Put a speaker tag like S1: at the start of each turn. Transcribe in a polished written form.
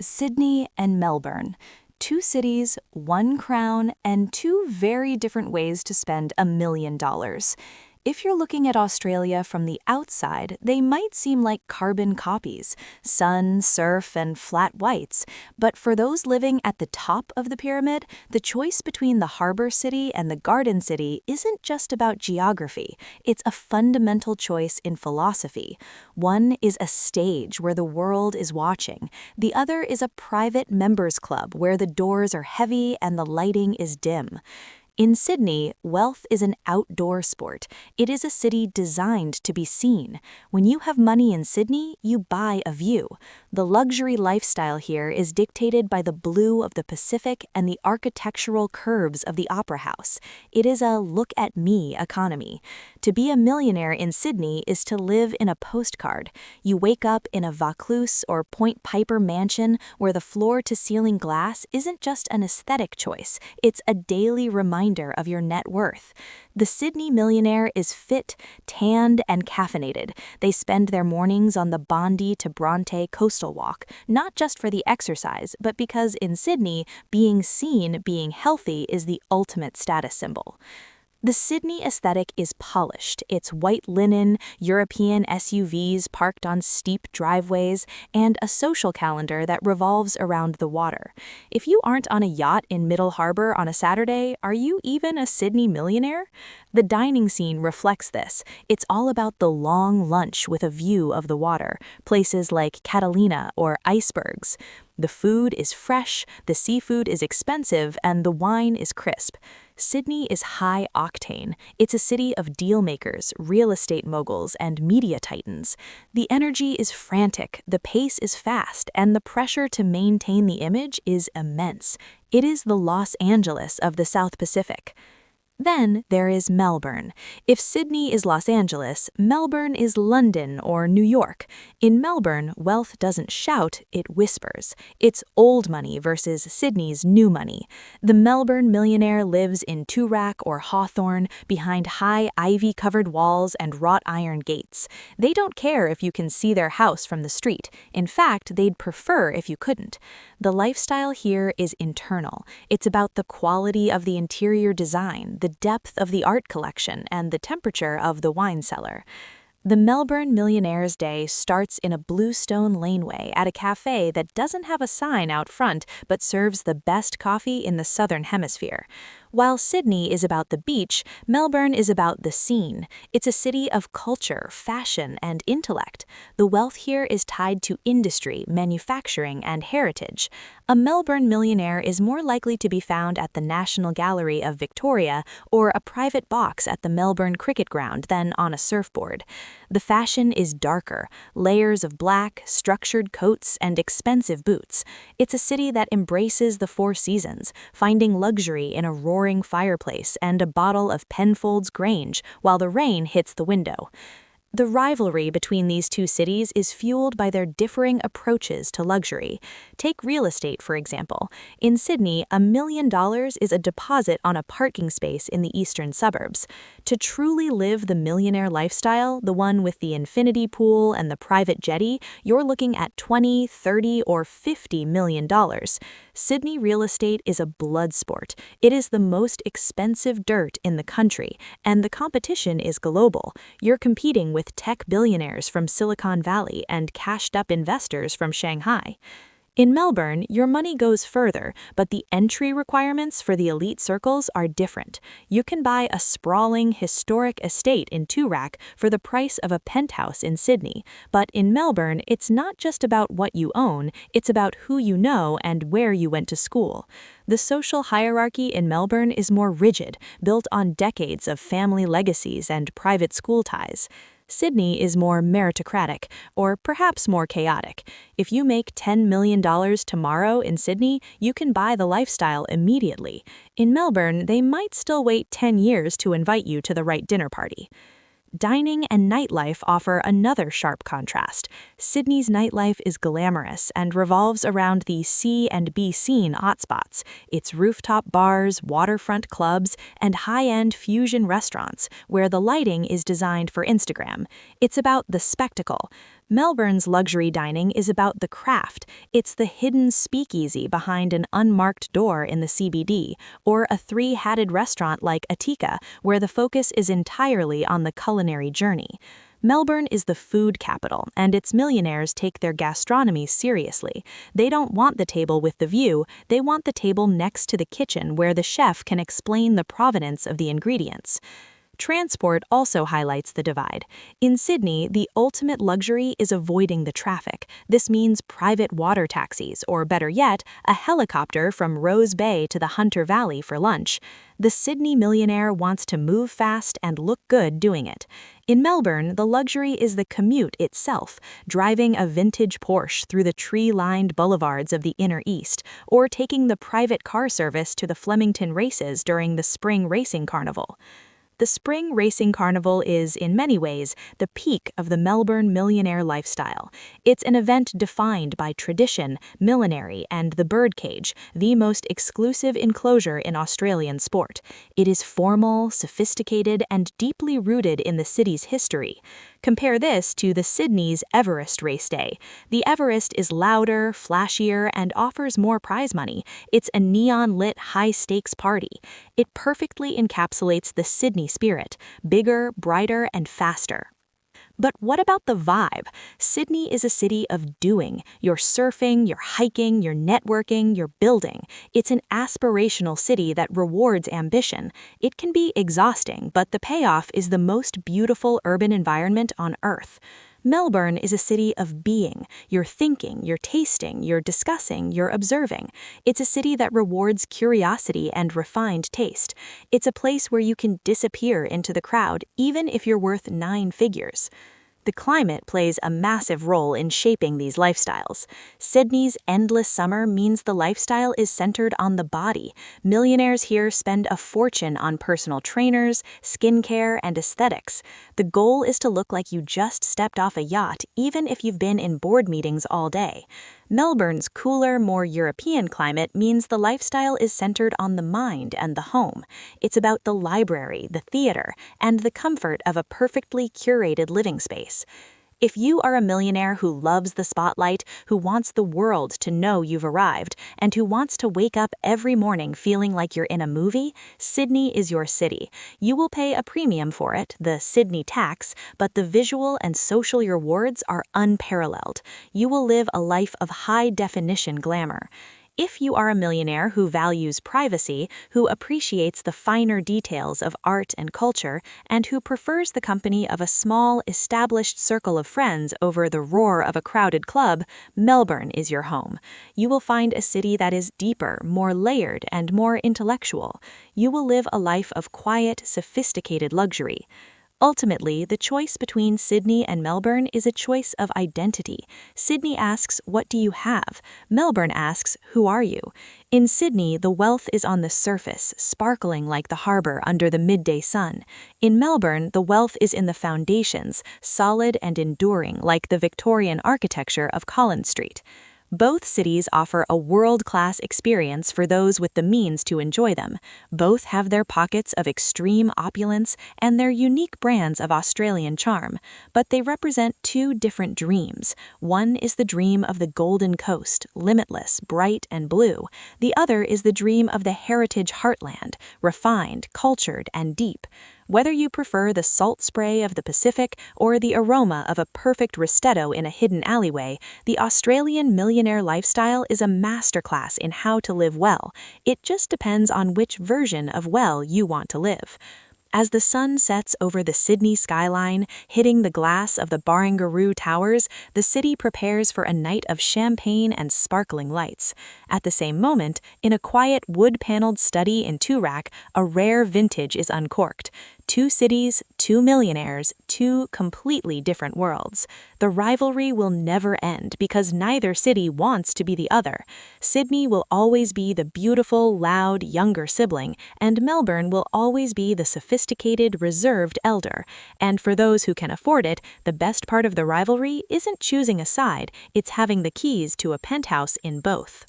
S1: Sydney and Melbourne. Two cities, one crown, and two very different ways to spend $1 million. If you're looking at Australia from the outside, they might seem like carbon copies, sun, surf, and flat whites. But for those living at the top of the pyramid, the choice between the Harbour City and the Garden City isn't just about geography. It's a fundamental choice in philosophy. One is a stage where the world is watching. The other is a private members club where the doors are heavy and the lighting is dim. In Sydney, wealth is an outdoor sport. It is a city designed to be seen. When you have money in Sydney, you buy a view. The luxury lifestyle here is dictated by the blue of the Pacific and the architectural curves of the Opera House. It is a look-at-me economy. To be a millionaire in Sydney is to live in a postcard. You wake up in a Vaucluse or Point Piper mansion where the floor-to-ceiling glass isn't just an aesthetic choice. It's a daily reminder of your net worth. The Sydney millionaire is fit, tanned, and caffeinated. They spend their mornings on the Bondi to Bronte coastal walk, not just for the exercise, but because in Sydney, being seen, being healthy is the ultimate status symbol. The Sydney aesthetic is polished. It's white linen, European SUVs parked on steep driveways, and a social calendar that revolves around the water. If you aren't on a yacht in Middle Harbour on a Saturday, are you even a Sydney millionaire? The dining scene reflects this. It's all about the long lunch with a view of the water, places like Catalina or icebergs. The food is fresh, the seafood is expensive, and the wine is crisp. Sydney is high octane. It's a city of deal makers, real estate moguls, and media titans. The energy is frantic, the pace is fast, and the pressure to maintain the image is immense. It is the Los Angeles of the South Pacific. Then there is Melbourne. If Sydney is Los Angeles, Melbourne is London or New York. In Melbourne, wealth doesn't shout, it whispers. It's old money versus Sydney's new money. The Melbourne millionaire lives in Toorak or Hawthorne, behind high ivy-covered walls and wrought iron gates. They don't care if you can see their house from the street. In fact, they'd prefer if you couldn't. The lifestyle here is internal. It's about the quality of the interior design, the depth of the art collection, and the temperature of the wine cellar. The Melbourne Millionaire's Day starts in a bluestone laneway at a cafe that doesn't have a sign out front but serves the best coffee in the Southern Hemisphere. While Sydney is about the beach, Melbourne is about the scene. It's a city of culture, fashion, and intellect. The wealth here is tied to industry, manufacturing, and heritage. A Melbourne millionaire is more likely to be found at the National Gallery of Victoria or a private box at the Melbourne Cricket Ground than on a surfboard. The fashion is darker, layers of black, structured coats, and expensive boots. It's a city that embraces the four seasons, finding luxury in a roaring fireplace and a bottle of Penfolds Grange while the rain hits the window. The rivalry between these two cities is fueled by their differing approaches to luxury. Take real estate, for example. In Sydney, $1 million is a deposit on a parking space in the eastern suburbs. To truly live the millionaire lifestyle, the one with the infinity pool and the private jetty, you're looking at $20, $30, or $50 million. Sydney real estate is a blood sport. It is the most expensive dirt in the country, and the competition is global. You're competing with tech billionaires from Silicon Valley and cashed-up investors from Shanghai. In Melbourne, your money goes further, but the entry requirements for the elite circles are different. You can buy a sprawling, historic estate in Toorak for the price of a penthouse in Sydney. But in Melbourne, it's not just about what you own, it's about who you know and where you went to school. The social hierarchy in Melbourne is more rigid, built on decades of family legacies and private school ties. Sydney is more meritocratic, or perhaps more chaotic. If you make $10 million tomorrow in Sydney, you can buy the lifestyle immediately. In Melbourne, they might still wait 10 years to invite you to the right dinner party. Dining and nightlife offer another sharp contrast. Sydney's nightlife is glamorous and revolves around the see and be seen hotspots. It's rooftop bars, waterfront clubs, and high-end fusion restaurants where the lighting is designed for Instagram. It's about the spectacle. Melbourne's luxury dining is about the craft. It's the hidden speakeasy behind an unmarked door in the CBD, or a three-hatted restaurant like Attica, where the focus is entirely on the culinary journey. Melbourne is the food capital, and its millionaires take their gastronomy seriously. They don't want the table with the view, they want the table next to the kitchen where the chef can explain the provenance of the ingredients. Transport also highlights the divide. In Sydney, the ultimate luxury is avoiding the traffic. This means private water taxis, or better yet, a helicopter from Rose Bay to the Hunter Valley for lunch. The Sydney millionaire wants to move fast and look good doing it. In Melbourne, the luxury is the commute itself, driving a vintage Porsche through the tree-lined boulevards of the Inner East, or taking the private car service to the Flemington races during the Spring Racing Carnival. The Spring Racing Carnival is, in many ways, the peak of the Melbourne millionaire lifestyle. It's an event defined by tradition, millinery, and the birdcage, the most exclusive enclosure in Australian sport. It is formal, sophisticated, and deeply rooted in the city's history. Compare this to the Sydney's Everest Race Day. The Everest is louder, flashier, and offers more prize money. It's a neon-lit high-stakes party. It perfectly encapsulates the Sydney spirit, bigger, brighter, and faster. But what about the vibe? Sydney is a city of doing. You're surfing, you're hiking, you're networking, you're building. It's an aspirational city that rewards ambition. It can be exhausting, but the payoff is the most beautiful urban environment on Earth. Melbourne is a city of being. You're thinking, you're tasting, you're discussing, you're observing. It's a city that rewards curiosity and refined taste. It's a place where you can disappear into the crowd, even if you're worth 9 figures. The climate plays a massive role in shaping these lifestyles. Sydney's endless summer means the lifestyle is centered on the body. Millionaires here spend a fortune on personal trainers, skincare, and aesthetics. The goal is to look like you just stepped off a yacht, even if you've been in board meetings all day. Melbourne's cooler, more European climate means the lifestyle is centered on the mind and the home. It's about the library, the theater, and the comfort of a perfectly curated living space. If you are a millionaire who loves the spotlight, who wants the world to know you've arrived, and who wants to wake up every morning feeling like you're in a movie, Sydney is your city. You will pay a premium for it, the Sydney tax, but the visual and social rewards are unparalleled. You will live a life of high-definition glamour. If you are a millionaire who values privacy, who appreciates the finer details of art and culture, and who prefers the company of a small, established circle of friends over the roar of a crowded club, Melbourne is your home. You will find a city that is deeper, more layered, and more intellectual. You will live a life of quiet, sophisticated luxury. Ultimately, the choice between Sydney and Melbourne is a choice of identity. Sydney asks, "What do you have?" Melbourne asks, "Who are you?" In Sydney, the wealth is on the surface, sparkling like the harbour under the midday sun. In Melbourne, the wealth is in the foundations, solid and enduring like the Victorian architecture of Collins Street. Both cities offer a world-class experience for those with the means to enjoy them. Both have their pockets of extreme opulence and their unique brands of Australian charm, but they represent two different dreams. One is the dream of the Golden Coast, limitless, bright, and blue. The other is the dream of the heritage heartland, refined, cultured, and deep. Whether you prefer the salt spray of the Pacific or the aroma of a perfect ristetto in a hidden alleyway, the Australian millionaire lifestyle is a masterclass in how to live well. It just depends on which version of well you want to live. As the sun sets over the Sydney skyline, hitting the glass of the Barangaroo Towers, the city prepares for a night of champagne and sparkling lights. At the same moment, in a quiet wood-paneled study in Toorak, a rare vintage is uncorked. Two cities, two millionaires, two completely different worlds. The rivalry will never end because neither city wants to be the other. Sydney will always be the beautiful, loud, younger sibling, and Melbourne will always be the sophisticated, reserved elder. And for those who can afford it, the best part of the rivalry isn't choosing a side, it's having the keys to a penthouse in both.